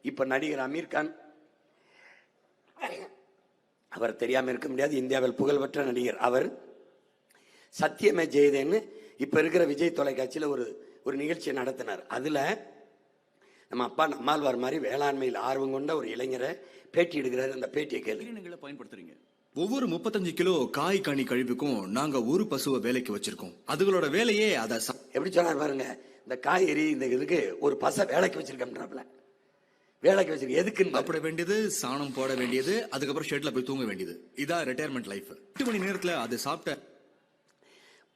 இப்ப நடிகர் அமீர் கான், அவர் தெரியாம இருக்க முடியாது, இந்தியாவில் புகழ்பெற்ற நடிகர். அவர் சத்தியமே ஜெயதேன்னு இப்ப இருக்கிற விஜய் தொலைக்காட்சியில் ஒரு நிகழ்ச்சியை நடத்தினார். அதுல நம்ம அப்பா நம்மாழ்வார் மாதிரி வேளாண்மையில் ஆர்வம் கொண்ட ஒரு இளைஞரை பேட்டி எடுக்கிறாரு. அந்த பேட்டியை கேள்வி பயன்படுத்துறீங்க. ஒவ்வொரு 35 கிலோ காய் கனி கழிவுக்கும் நாங்க ஒரு பசுவை வேலைக்கு வச்சிருக்கோம். அதுகளோட வேலையே அதை எப்படி சொன்னார் பாருங்க. இந்த காய்கறி இந்த இதுக்கு ஒரு பசை வேலைக்கு வச்சிருக்கோம்ன்றாப்ல. வேலைக்கு வச்சிருக்க எதுக்கு? சாப்பிட வேண்டியது, சாணம் போட வேண்டியது, அதுக்கப்புறம் ஷெட்ல போய் தூங்க வேண்டியது. இதான் ரிட்டையர்மெண்ட் லைஃப். 8 மணி நேரத்துல அது சாப்பிட்ட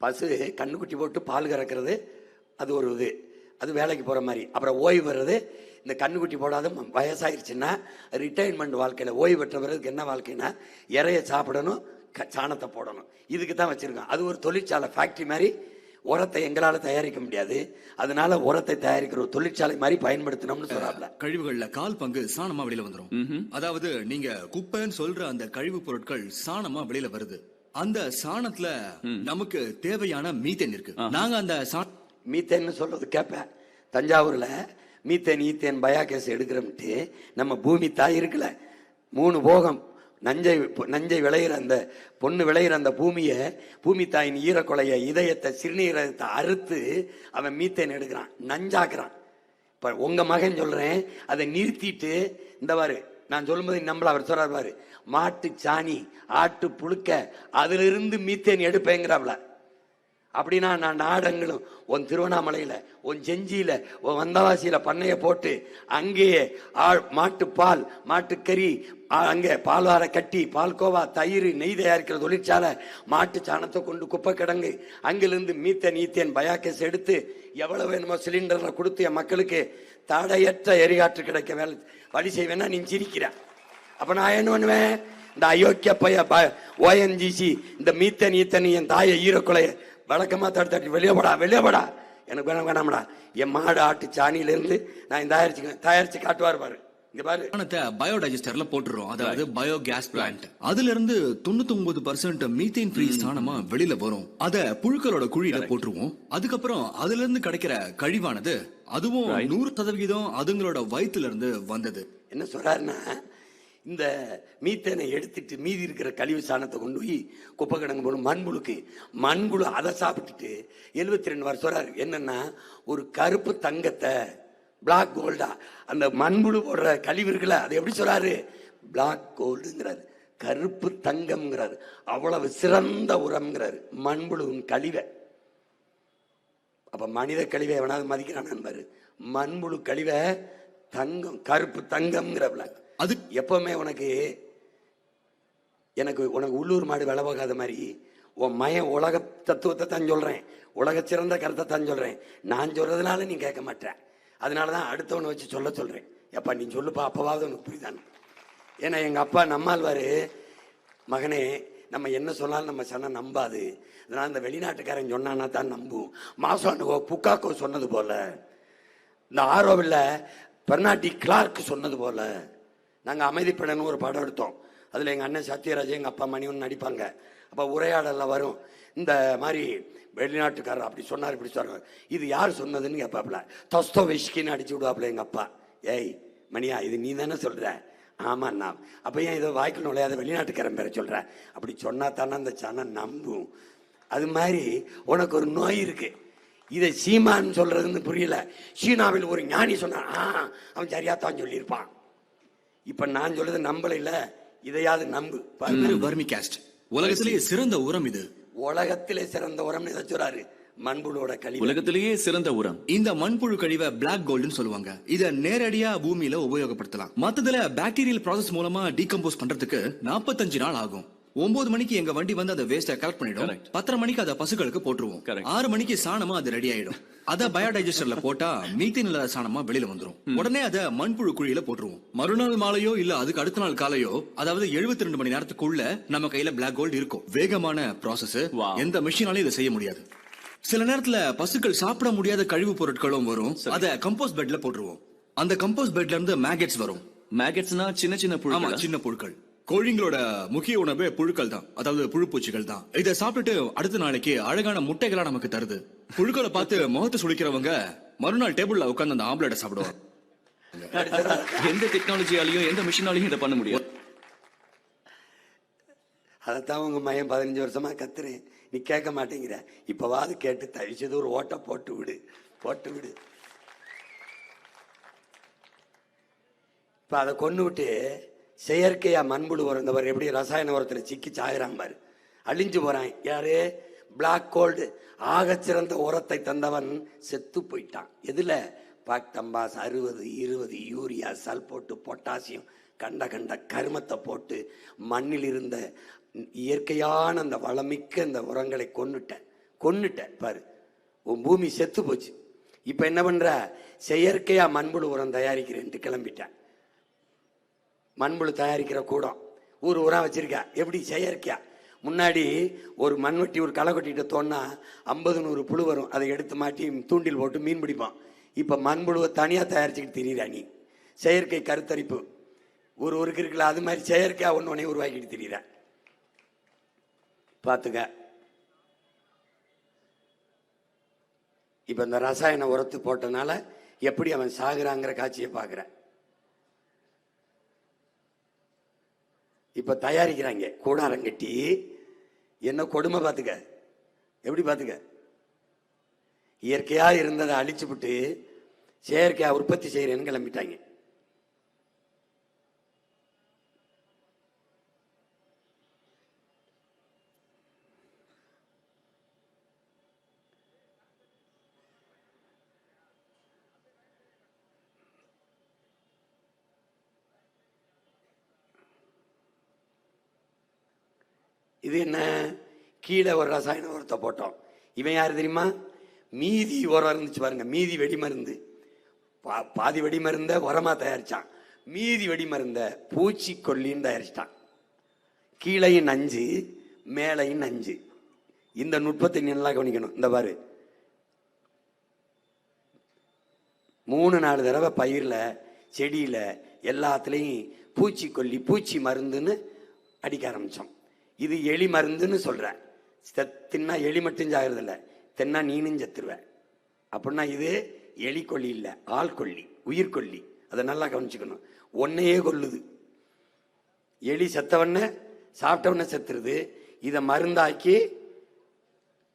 பசு கண்ணுக்குட்டி போட்டு பால் கறக்கிறது, அது ஒரு இது, அது வேலைக்கு போற மாதிரி. அப்புறம் ஓய்வு வர்றது, இந்த கண்ணுக்குட்டி போடாத வயசாயிருச்சுன்னா ரிட்டையர்மெண்ட் வாழ்க்கையில ஓய்வு பெற்ற பிறகு என்ன வாழ்க்கைன்னா இறைய சாப்பிடணும், சாணத்தை போடணும். இதுக்கு தான் வச்சிருக்கோம். அது ஒரு தொழிற்சாலை, ஃபேக்டரி மாதிரி. உரத்தை எங்களால தயாரிக்க முடியாது, அதனால உரத்தை தயாரிக்கிற ஒரு தொழிற்சாலை மாதிரி பயன்படுத்தணும்னு சொல்றாப்ல. கழிவுகள்ல கால் பங்கு சாணமா வெளியில வந்துடும். அதாவது நீங்க குப்பைன்னு சொல்ற அந்த கழிவு பொருட்கள் சாணமா வெளியில வருது. அந்த சாணத்துல நமக்கு தேவையான மீத்தேன் இருக்கு. நாங்க அந்த மீத்தேன் சொல்றது கேட்பேன். தஞ்சாவூர்ல மீத்தேன் ஈத்தேன் பயோகேஸ் எடுக்கிறோம்ட்டு நம்ம பூமி தாய் இருக்குல்ல, 3 போகம் நஞ்சை விளையிற அந்த பொண்ணு விளையிற அந்த பூமி தாயின் ஈரக்கொலைய இதயத்தை சிறுநீரகத்தை அறுத்து அவன் மீத்தேன் எடுக்கிறான், நஞ்சாக்குறான். இப்ப உங்க மகன் சொல்றேன், அதை நிறுத்திட்டு இந்த பாரு நான் சொல்லும்போது நம்மள அவர் சொல்றாரு பாரு, மாட்டு சாணி ஆட்டு புழுக்க அதுல இருந்து மீத்தேன் எடுப்பேங்கிறாப்ல. அப்படின்னா நான் நாடங்களும் உன் திருவண்ணாமலையில, உன் செஞ்சியில, உன் வந்தவாசியில பண்ணைய போட்டு அங்கேயே மாட்டு பால் மாட்டுக்கறி, அங்கே பால்வார கட்டி பால்கோவா தயிர் நெய் தயாரிக்கிற தொழிற்சாலை, மாட்டு சாணத்தை கொண்டு குப்பை கிடங்கு, அங்கிருந்து மீத்தேன் ஈத்தேன் பயோகேஸ் எடுத்து எவ்வளவு வேணுமோ சிலிண்டர்ல கொடுத்து என் மக்களுக்கு தடையற்ற எரிகாற்று கிடைக்க வழி செய்வேன்னா நீ சிரிக்கிற. அப்ப நான் என்ன பண்ணுவேன்? இந்த அயோக்கிய பைய ONGC இந்த மீத்தேன் ஈத்தேன் என் தாயை ஈரக்குலைய வழக்கமா தடுத்தாட்டி வெளியே போடா எனக்கு வேணாமடா. என் மாடு ஆட்டு சாணியில இருந்து நான் தயாரிச்சு காட்டுவார் பாரு. இங்க பாரு, பயோடைஜஸ்டர்ல போட்டுறோம். அதாவது பயோகேஸ் பிளான்ட். அதுல இருந்து 99% மீத்தேன் ஃப்ரீ சாணமா வெளியில வரும். அத புழுக்களோட குழியில போட்டுருவோம். அதுக்கப்புறம் அதுல இருந்து கிடைக்கிற கழிவானது அதுவும் 100% அதுங்களோட வயிற்றுல இருந்து வந்தது. என்ன சொல்றாருன்னா, இந்த மீத்தேனை எடுத்துட்டு மீதி இருக்கிற கழிவு சாணத்தை கொண்டு போய் குப்பை கிடங்கு போடும் மண்புழு அதை சாப்பிட்டுட்டு 72 வருஷம் சொல்றாரு. என்னன்னா, ஒரு கருப்பு தங்கத்தை பிளாக் கோல்டா அந்த மண்புழு போடுற கழிவு இருக்குல்ல, அது எப்படி சொல்றாரு? பிளாக் கோல்டுங்கிறாரு, கருப்பு தங்கம்ங்கிறாரு. அவ்வளவு சிறந்த உரம்ங்கிறாரு மண்புழுவின் கழிவை. அப்ப மனித கழிவை எவனாவது மதிக்கிறான் பாரு, மண்புழு கழிவை தங்கம், கருப்பு தங்கம்ங்கிறவள. அது எப்பவுமே எனக்கு உள்ளூர் மாடு விலை போகாத மாதிரி உன் மயம் உலக தத்துவத்தை தான் சொல்றேன், உலக சிறந்த கருத்தை தான் சொல்றேன். நான் சொல்றதுனால நீ கேட்க மாட்டேன், அதனாலதான் அடுத்தவனை வச்சு சொல்றேன். எப்பா நீ சொல்லுப்பா, அப்பவாவது உனக்கு புரியுதானு. ஏன்னா எங்க அப்பா நம்மாழ்வாரு, மகனே நம்ம என்ன சொன்னாலும் நம்ம சொன்ன நம்பாது, அதனால இந்த வெளிநாட்டுக்காரன் சொன்னான்னா தான் நம்பும். மாசோ புக்காக்கோ சொன்னது போல, இந்த ஆரோவில் பெர்னாட்டி கிளார்க் சொன்னது போல, நாங்க அமைதிப்படன்னு ஒரு படம் எடுத்தோம். அதுல எங்க அண்ணன் சத்யராஜ் எங்க அப்பா மணிவன் நடிப்பாங்க. அப்ப உரையாடல வரும், இந்த மாதிரி வெளிநாட்டுக்காரர் அப்படி சொன்னார் இப்படி சொன்னார், இது யார் சொன்னதுன்னு கேட்பாப்ல. தஸ்தோவெஸ்கின்னு அடிச்சு விடுவாப்ல எங்க அப்பா. ஏய் மணியா, இது நீ தானே சொல்ற? ஆமா நான். அப்ப ஏன் இதை வாய்க்கு நுழையாத வெளிநாட்டுக்காரன் பேர சொல்ற? அப்படி சொன்னா தானே அந்த சனம் நம்பும். அது மாதிரி உனக்கு ஒரு நோய் இருக்கு, இதை சீமான் சொல்றதுன்னு புரியல. சீனாவில் ஒரு ஞானி சொன்னான், அவன் சரியாத்தான் சொல்லியிருப்பான். இப்ப நான் சொல்றது நம்பல இல்ல, இதையாவது நம்பு. வர்மிகாஸ்ட் உலகத்திலேயே சிறந்த உரம். இது உலகத்திலே சிறந்த உரம் சொல்றாரு, மண்புழுவோட கழிவு உலகத்திலேயே சிறந்த உரம். இந்த மண்புழு கழிவை பிளாக் கோல்டுன்னு சொல்லுவாங்க. இத நேரடியா பூமியில உபயோகப்படுத்தலாம். மத்ததுல பாக்டீரியல் ப்ராசஸ் மூலமா டீகம்போஸ் பண்றதுக்கு 45 நாள் ஆகும். 9 மணிக்கு எங்க வண்டி வந்து அதை வேஸ்ட கலெக்ட் பண்ணிடும். 10:30 மணிக்கு அதை பசுக்களுக்கு போட்டுருவோம். 6 மணிக்கு சாணமா அது ரெடி ஆயிடும். அத பயோடைஜஸ்டர்ல போட்டா மீத்தேன் இல்லாத சாணமா வெளியில வந்துரும். உடனே அதை மண்புழு குழியில போட்டுருவோம். மறுநாள் மாலையோ இல்ல அதுக்கு அடுத்த நாள் காலையோ, அதாவது 72 மணி நேரத்துக்குள்ள நம்ம கையில பிளாக் கோல்டு இருக்கும். வேகமான ப்ராசஸ், எந்த மிஷினாலையும் இதை செய்ய முடியாது. சில நேரத்துல பசுக்கள் சாப்பிட முடியாத கழிவு பொருட்களும் வரும். அத கம்போஸ்ட் பெட்ல போட்டுருவோம். அந்த கம்போஸ்ட் பெட்ல இருந்து மேகெட்ஸ் வரும். மேகெட்ஸ்னா சின்ன புழு. சின்ன புழுக்கள். கோழிங்களோட முக்கிய உணவு புழுக்கள் தான், அதாவது புழுப்பூச்சிகள் தான். இதை சாப்பிட்டுட்டு அடுத்த நாளைக்கு அழகான முட்டைகளா நமக்கு தருது. புழுக்களை பார்த்து முகத்தை சுழிக்கிறவங்க மறுநாள் டேபிள்ல உட்கார்ந்து அந்த ஆம்லெட்டை சாப்பிடுவாங்க. எந்த டெக்னாலஜியாலையும் எந்த மிஷினாலையும் இதை பண்ண முடியாது. அதைத்தான் உங்க மையம் 15 வருஷமா கத்துறேன், நீ கேட்க மாட்டேங்கிற. இப்பவாது கேட்டு தவிச்சது ஒரு ஓட்ட போட்டு விடு. இப்ப அதை கொண்டு விட்டு செயற்கையா மண்புழு உரம், இந்த பாரு எப்படி ரசாயன உரத்துல சிக்கி சாகுறான் பாரு, அழிஞ்சு போறான். யாரு? பிளாக் கோல்டு, ஆகச்சிறந்த உரத்தை தந்தவன் செத்து போயிட்டான். எதுல? பாக்டம்பாஸ் 60, 20 யூரியா, சல்போட்டு, பொட்டாசியம், கண்ட கருமத்தை போட்டு மண்ணில் இருந்த இயற்கையான அந்த வளமிக்க அந்த உரங்களை கொன்னுட்ட பாரு, உன் பூமி செத்து போச்சு. இப்ப என்ன பண்ற? செயற்கையா மண்புழு உரம் தயாரிக்கிறேன்ட்டு கிளம்பிட்டேன். மண்புழு தயாரிக்கிற கூடம் ஊர் உரம் வச்சிருக்கா. எப்படி? செயற்கையா. முன்னாடி ஒரு மண்வெட்டி ஒரு களை கொட்டிட்டு தோன்னா 50-100 புழு வரும், அதை எடுத்து மாட்டி தூண்டில் போட்டு மீன் பிடிப்பான். இப்ப மண்புழுவை தனியா தயாரிச்சுக்கிட்டு திரியிறா நீ. செயற்கை கருத்தரிப்பு ஊருக்கு இருக்குல்ல, அது மாதிரி செயற்கையா ஒன்னே உருவாக்கிட்டு திரியிற. பாத்துக்க. இப்ப இந்த ரசாயன உரத்து போட்டனால எப்படி அவன் சாகுறாங்கிற காட்சியை பாக்குற. இப்ப தயாரிக்கிறாங்க கூடாரம் கட்டி. என்ன கொடுமை பாத்துக்க, எப்படி பாத்துக்க. இயற்கையா இருந்ததை அழிச்சு விட்டு செயற்கையா உற்பத்தி செய்யறேன்னு கிளம்பிட்டாங்க. இது என்ன? கீழே ஒரு ரசாயன உரத்தை போட்டோம். இவன் யாரு தெரியுமா? மீதி உரம் இருந்துச்சு பாருங்க, மீதி வெடிமருந்து. பாதி வெடிமருந்த உரமா தயாரிச்சான், மீதி வெடிமருந்த பூச்சிக்கொல்லின்னு தயாரிச்சிட்டான். கீழையும் நஞ்சு, மேலையும் நஞ்சு. இந்த நுட்பத்தை நல்லா கவனிக்கணும். இந்த பாரு, 3-4 தடவை பயிர்ல, செடியில எல்லாத்துலயும் பூச்சிக்கொல்லி, பூச்சி மருந்துன்னு அடிக்க ஆரம்பிச்சோம். இது எலி மருந்துன்னு சொல்றேன். தின்னா எலி மட்டும் சாகிறது இல்லை, தென்னா நீனும் செத்துருவ. அப்படின்னா இது எலி கொல்லி இல்லை, ஆள் கொல்லி, உயிர்கொல்லி. அதை நல்லா கவனிச்சுக்கணும். ஒன்னையே கொல்லுது. எலி செத்தவன சாப்பிட்டவன செத்துருது. இதை மருந்தாக்கி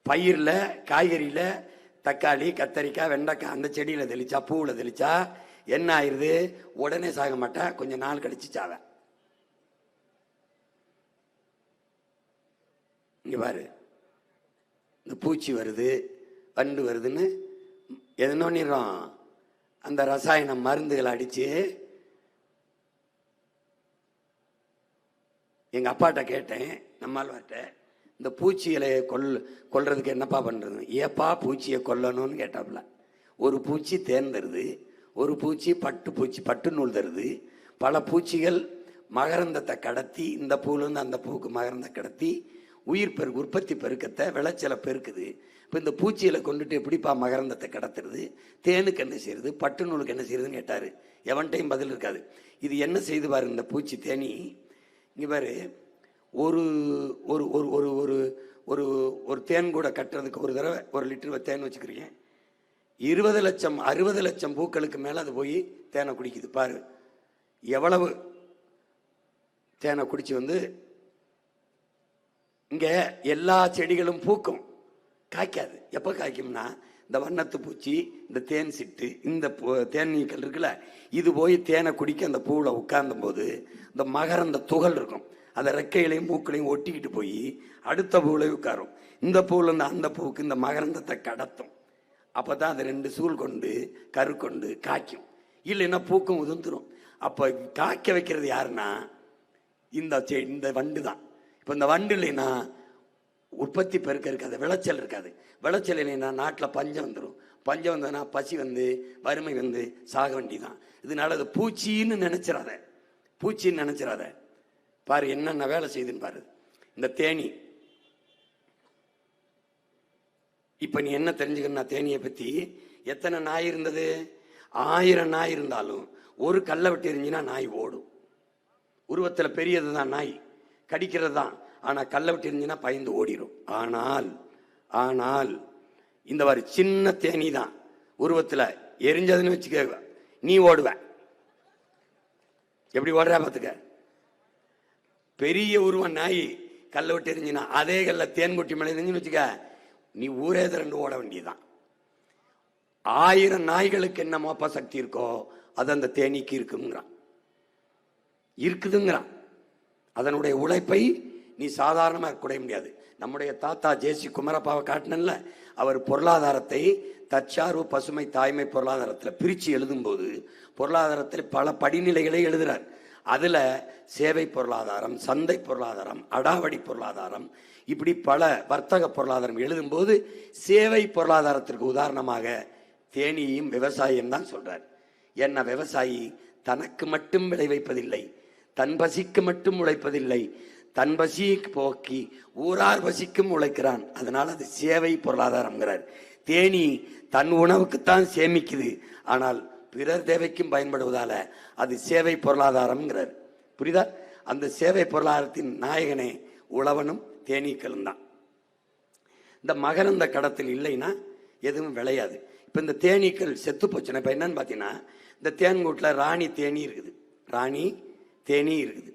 பயிர்ல, காய்கறியில, தக்காளி, கத்தரிக்காய், வெண்டைக்காய் அந்த செடியில தெளிச்சா, பூவில் தெளிச்சா என்ன ஆயிருது? உடனே சாக மாட்டா, கொஞ்சம் நாள் கழிச்சு சாவ. இங்க பாரு, இந்த பூச்சி வருது, வண்டு வருதுன்னு எதனோன்னிறோம் அந்த ரசாயன மருந்துகளை அடிச்சு. எங்க அப்பாட்ட கேட்டேன், நம்மால்வார்ட்ட, இந்த பூச்சிகளை கொல்றதுக்கு என்னப்பா பண்றது? ஏப்பா பூச்சியை கொல்லணும்னு கேட்டாப்புல. ஒரு பூச்சி தேன் தருது, ஒரு பூச்சி பட்டு நூல் தருது. பல பூச்சிகள் மகரந்தத்தை கடத்தி, இந்த பூலேருந்து அந்த பூவுக்கு மகரந்த கடத்தி உற்பத்தி பெருக்கத்தை, விளைச்சலை பெருக்குது. இப்போ இந்த பூச்சிகளை கொண்டுட்டு எப்படிப்பா மகரந்தத்தை கடத்துறது? தேனுக்கு என்ன செய்யுது, பட்டு நூலுக்கு என்ன செய்யுதுன்னு கேட்டாரு. எவன்டையும் பதில் இருக்காது. இது என்ன செய்து பாரு இந்த பூச்சி தேனி. இங்க பாரு, ஒரு ஒரு ஒரு ஒரு ஒரு ஒரு ஒரு தேன் கூட கட்டுறதுக்கு ஒரு தடவை 1 லிட்டர் தேன் வச்சுக்கிறீங்க. 20 லட்சம் 60 லட்சம் பூக்களுக்கு மேல அது போய் தேனை குடிக்குது. பாரு எவ்வளவு தேனை குடிச்சு வந்து. இங்க எல்லா செடிகளும் பூக்கும், காய்க்காது. எப்ப காய்க்கும்னா இந்த வண்ணத்து பூச்சி, இந்த தேன் சிட்டு, இந்த தேன் நீக்கல் இருக்குல்ல, இது போய் தேனை குடிக்க அந்த பூவில் உட்கார்ந்த போது இந்த மகரந்த துகள் இருக்கும், அதை ரெக்கைகளையும் மூக்களையும் ஒட்டிக்கிட்டு போய் அடுத்த பூவில் உட்காரும். இந்த பூவில் இருந்து அந்த பூவுக்கு இந்த மகரந்தத்தை கடத்தும். அப்பதான் அது 2 சூழ் கொண்டு கரு கொண்டு காய்க்கும். இல்லைன்னா பூக்கும் உதிர்ந்துரும். அப்ப காய்க்க வைக்கிறது யாருன்னா இந்த வண்டு தான். இப்ப இந்த வண்டு இல்லைன்னா உற்பத்தி பெருக்க இருக்காது, விளைச்சல் இருக்காது. விளைச்சல் இல்லைன்னா நாட்டில் பஞ்சம் வந்துடும். பஞ்சம் வந்ததுன்னா பசி வந்து, வறுமை வந்து சாக வேண்டிதான். இதனால அது பூச்சின்னு நினைச்சிடாத. பாரு என்னென்ன வேலை செய்யுதுன்னு பாரு இந்த தேனி. இப்ப நீ என்ன தெரிஞ்சுக்கணும் தேனியை பத்தி? எத்தனை நாய் இருந்தது? 1000 நாய் இருந்தாலும் ஒரு கல்லை விட்டு எரிஞ்சினா நாய் ஓடும். உருவத்துல பெரியதுதான் நாய், கடிக்கிறது தான். ஆனா கல்லை விட்டு எரிஞ்சினா பயந்து ஓடிடும். ஆனால் இந்த மாதிரி சின்ன தேனி தான் உருவத்துல எரிஞ்சதுன்னு வச்சுக்க, நீ ஓடுவ. எப்படி ஓடுறா பார்த்துக்க. பெரிய உருவம் நாய் கல்லை விட்டு எரிஞ்சினா அதே கல்ல தேன் கொட்டி மேலே எரிஞ்சுன்னு வச்சுக்க, நீ ஊரே திரண்டு ஓட வேண்டியதுதான். 1000 நாய்களுக்கு என்ன மோப்ப சக்தி இருக்கோ அது அந்த தேனீக்கு இருக்குதுங்கிறான். அதனுடைய உழைப்பை நீ சாதாரணமாக குறைய முடியாது. நம்முடைய தாத்தா ஜேசி குமரப்பாவை காட்டினல்ல, அவர் பொருளாதாரத்தை தற்சார்பு பசுமை தாய்மை பொருளாதாரத்தில் பிரித்து எழுதும்போது பொருளாதாரத்தில் பல படிநிலைகளை எழுதுறார். அதுல சேவை பொருளாதாரம், சந்தை பொருளாதாரம், அடாவடி பொருளாதாரம், இப்படி பல வர்த்தக பொருளாதாரம் எழுதும்போது சேவை பொருளாதாரத்திற்கு உதாரணமாக தேனியும் விவசாயம் தான் சொல்றார். என்ன விவசாயி தனக்கு மட்டும் விளைவிப்பதில்லை, தன் பசிக்கு மட்டும் உழைப்பதில்லை, தன் பசிக்கு போக்கி ஊரார் பசிக்கும் உழைக்கிறான். அதனால அது சேவை பொருளாதாரம்ங்கிறார். தேனி தன் உணவுக்குத்தான் சேமிக்குது, ஆனால் பிறர் தேவைக்கும் பயன்படுவதால அது சேவை பொருளாதாரம்ங்கிறார். புரியுதா? அந்த சேவை பொருளாதாரத்தின் நாயகனே உழவனும் தேனீக்களும் தான். இந்த மகரந்த கடத்தில் இல்லைன்னா எதுவும் விளையாது. இப்போ இந்த தேனீக்கள் செத்து போச்சுன்னா இப்போ என்னன்னு பார்த்தீங்கன்னா, இந்த தேன்கூட்டில் ராணி தேனி இருக்குது, ராணி தேனி இருக்குது.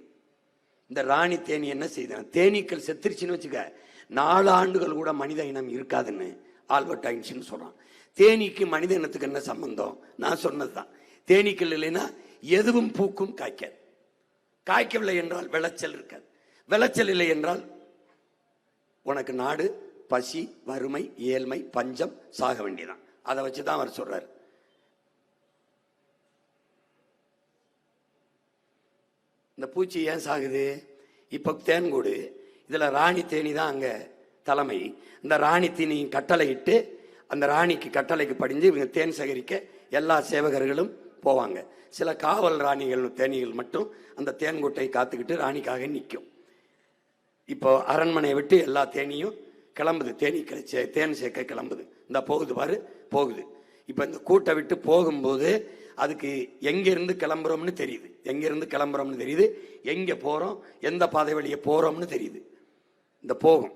இந்த ராணி தேனி என்ன செய்யுதுன்னா, தேனீக்கள் செத்துருச்சுன்னு வச்சுக்க 4 ஆண்டுகள் கூட மனித இனம் இருக்காதுன்னு ஆல்பர்ட் ஐன்ஸ்டீன் சொல்றான். தேனீக்கு மனித இனத்துக்கு என்ன சம்பந்தம்? நான் சொன்னதுதான். தேனீக்கள் இல்லைன்னா எதுவும் பூக்கும் காய்க்காது. காய்க்கவில்லை என்றால் விளைச்சல் இருக்காது. விளைச்சல் இல்லை என்றால் உனக்கு நாடு பசி, வறுமை, ஏழ்மை, பஞ்சம், சாக வேண்டியதான். அதை வச்சுதான் அவர் சொல்றாரு. இந்த பூச்சி ஏன் சாகுது? இப்ப தேன்கூடு, இதுல ராணி தேனி தான் அங்க தலைமை. இந்த ராணி தேனி கட்டளை இட்டு அந்த ராணிக்கு கட்டளைக்கு படிஞ்சு இவங்க தேன் சேகரிக்க எல்லா சேவகர்களும் போவாங்க. சில காவல் ராணிகள் தேனிகள் மட்டும் அந்த தேன்கூட்டை காத்துக்கிட்டு ராணிக்காக நிற்கும். இப்போ அரண்மனையை விட்டு எல்லா தேனியும் கிளம்புது, தேனீக்களை தேன் சேர்க்க கிளம்புது. இந்த போகுது பாரு, போகுது. இப்போ இந்த கூட்டை விட்டு போகும்போது அதுக்கு எங்கிருந்து கிளம்புறோம்னு தெரியுது, எங்கிருந்து கிளம்புறோம்னு தெரியுது, எங்கே போகிறோம், எந்த பாதை வழியை போகிறோம்னு தெரியுது. இந்த போகும்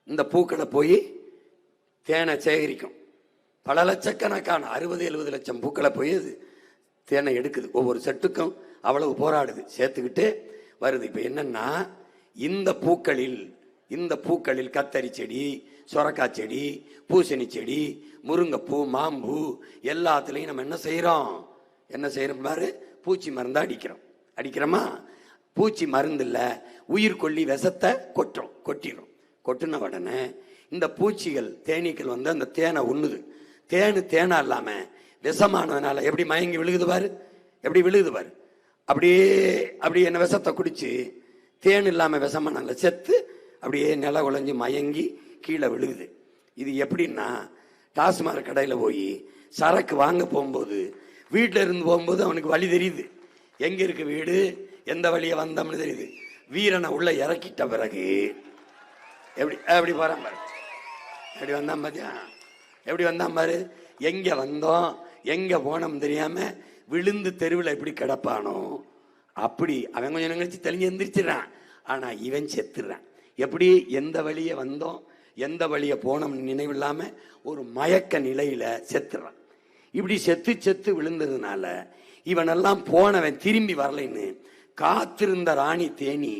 இந்த பூக்களை போய் தேனை சேகரிக்கும். பல லட்சக்கணக்கான 60-70 லட்சம் பூக்களை போய் அது தேனை எடுக்குது. ஒவ்வொரு செட்டுக்கும் அவ்வளவு போராடுது, சேர்த்துக்கிட்டு வருது. இப்போ என்னன்னா, இந்த பூக்களில் கத்தரி செடி, சொரக்காய் செடி, பூசணி செடி, முருங்கைப்பூ, மாம்பூ எல்லாத்துலேயும் நம்ம என்ன செய்கிறோம் பாரு, பூச்சி மருந்தை அடிக்கிறோமா? பூச்சி மருந்து இல்லை, உயிர்கொல்லி விஷத்தை கொட்டின உடனே இந்த பூச்சிகள் தேனீக்கள் வந்து அந்த தேனை உண்ணுது. தேனா இல்லாம விஷமானதுனால எப்படி மயங்கி விழுகுது பாரு, எப்படி விழுகுது பாரு. அப்படியே என்ன விஷத்தை குடிச்சு தேன் இல்லாம விஷமானால செத்து அப்படியே நில குழஞ்சி மயங்கி கீழே விழுகுது. இது எப்படின்னா, டாஸ்மாக் கடையில் போய் சரக்கு வாங்க போகும்போது வீட்டில் இருந்து போகும்போது அவனுக்கு வழி தெரியுது, எங்க இருக்கு வீடு, எந்த வழியை வந்தோம்னு தெரியுது. வீரனை உள்ள இறக்கிட்ட பிறகு எப்படி போறான் பாரு, எப்படி வந்தான் பாத்தியா, எப்படி வந்தான் பாரு. எங்க வந்தோம் எங்க போனோம் தெரியாம விழுந்து தெருவில் எப்படி கிடப்பானோ அப்படி அவன் கொஞ்சம் கழிச்சு தெளிஞ்சு எந்திரிச்சிடறான். ஆனா இவன் செத்துறான். எப்படி? எந்த வழியை வந்தோம் எந்த வழியை போனோம்னு நினைவில்லாம ஒரு மயக்க நிலையில செத்துறான். இப்படி செத்து விழுந்ததுனால இவனெல்லாம் போனவன் திரும்பி வரலைன்னு காத்திருந்த ராணி தேனி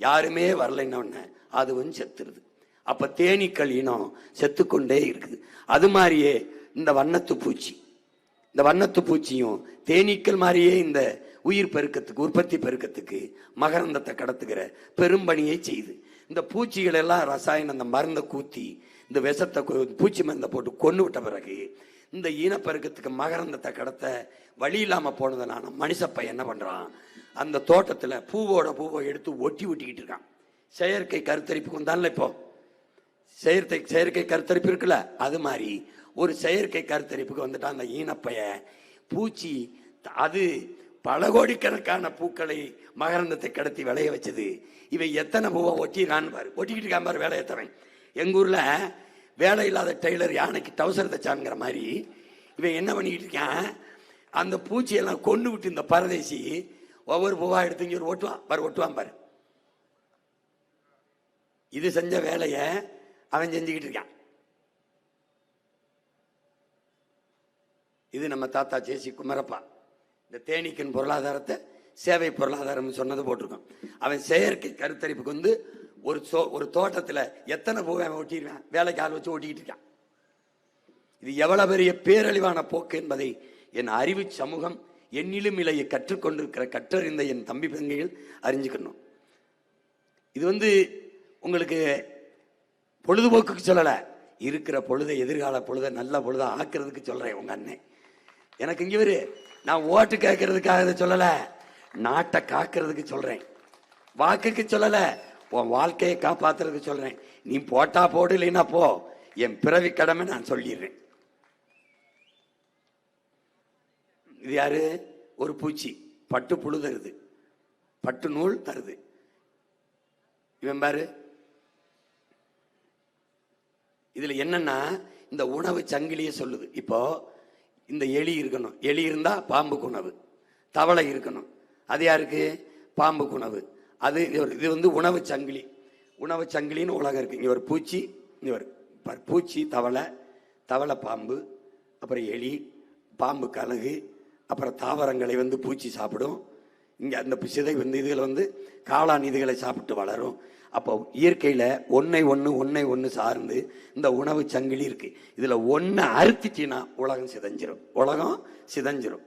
யாருமே வரலைன்னு அதுவும் செத்துருது. அப்ப தேனீக்கள் இனம் செத்துக்கொண்டே இருக்குது. அது மாதிரியே இந்த வண்ணத்து பூச்சியும் தேனீக்கள் மாதிரியே இந்த உயிர் பெருக்கத்துக்கு, உற்பத்தி பெருக்கத்துக்கு மகரந்தத்தை கடத்துகிற பெரும்பணியை செய்யுது. இந்த பூச்சிகள் எல்லாம் ரசாயனம் அந்த மருந்தை கூத்தி இந்த விஷத்தை பூச்சி மருந்தை போட்டு கொண்டு விட்ட பிறகு இந்த ஈனப்பெருக்கத்துக்கு மகரந்தத்தை கடத்த வழி இல்லாம போனதுனால மனுஷப்பையன் என்ன பண்றான், அந்த தோட்டத்துல பூவை எடுத்து ஒட்டிக்கிட்டு இருக்கான். செயற்கை கருத்தரிப்புக்கு வந்தான்ல, இப்போ செயற்கை கருத்தரிப்பு இருக்குல்ல, அது மாதிரி ஒரு செயற்கை கருத்தரிப்புக்கு வந்துட்டான் அந்த ஈனப்பைய பூச்சி. அது பல கோடிக்கணக்கான பூக்களை மகரந்தத்தை கடத்தி விளைய வச்சது. இவன் எத்தனை பூவை ஒட்டிக்கிட்டு இருக்கான் பாரு வேலையத்தவன். எங்க ஊர்ல வேலை இல்லாத டெய்லர் யானைக்கு டவுசர் தச்சான்ங்கிற மாதிரி இவன் என்ன பண்ணிக்கிட்டு இருக்கான், அந்த பூச்சியெல்லாம் கொண்டு விட்டு இந்த பரதேசி ஒவ்வொரு பூவா எடுத்து இங்க ஒட்டுவான் பாரு. இது செஞ்ச வேலைய அவன் செஞ்சுக்கிட்டு இருக்கான். இது நம்ம தாத்தா ஜேசி குமரப்பா இந்த தேனீக்கின் பொருளாதாரத்தை சேவை பொருளாதாரம் சொன்னது போட்டிருக்கோம். அவன் செயற்கை கருத்தரிப்புக்கு வந்து ஒரு தோட்டத்தில் எத்தனை பூவை அவன் ஒட்டிடுவான், வேலைக்கு ஆள் வச்சு ஓட்டிக்கிட்டு இருக்கான். இது எவ்வளவு பெரிய பேரழிவான போக்கு என்பதை என் அறிவு சமூகம் என்னிலும் இலையை கற்றுக்கொண்டிருக்கிற கற்றறிந்த என் தம்பி தங்கைகள் அறிஞ்சுக்கணும். இது வந்து உங்களுக்கு பொழுதுபோக்குக்கு சொல்லல, இருக்கிற பொழுதை எதிர்கால பொழுதை நல்ல பொழுதை ஆக்குறதுக்கு சொல்றேன். உங்க அண்ணன் எனக்கு இங்க வரு, நான் ஓட்டு கேட்கறதுக்காக இதை சொல்லல, நாட்டை காக்கிறதுக்கு சொல்றேன். வாக்குக்கு சொல்லல, உன் வாழ்க்கையை காப்பாத்துறதுக்கு சொல்றேன். நீ போட்டா போடு, இல்லைன்னா போ, என் பிறவி கடமை நான் சொல்லிடுறேன். இது யாரு? ஒரு பூச்சி பட்டு புழு தருது, பட்டு நூல் தருது. இவன் பாரு, இதுல என்னன்னா இந்த உணவு சங்கிலியே சொல்லுது. இப்போ இந்த எலி இருக்கணும், எலி இருந்தா பாம்புக்கு உணவு. தவளை இருக்கணும், அது யாருக்கு? பாம்புக்கு உணவு. அது இது வந்து உணவு சங்கிலி. உணவு சங்கிலின்னு உலகம் இருக்கு. இங்க ஒரு பூச்சி, இங்க ஒரு பூச்சி, தவளை, தவளை பாம்பு, அப்புறம் எலி, பாம்பு கழுகு, அப்புறம் தாவரங்களை வந்து பூச்சி சாப்பிடும். இங்க அந்த சிதை வந்து இதுகளை வந்து காளான் இதுகளை சாப்பிட்டு வளரும். அப்போ இயற்கையில ஒன்னை ஒன்று சார்ந்து இந்த உணவு சங்கிலி இருக்கு. இதுல ஒன்னை அறுத்திட்டீங்கன்னா உலகம் சிதைஞ்சிரும், உலகம் சிதைஞ்சிரும்.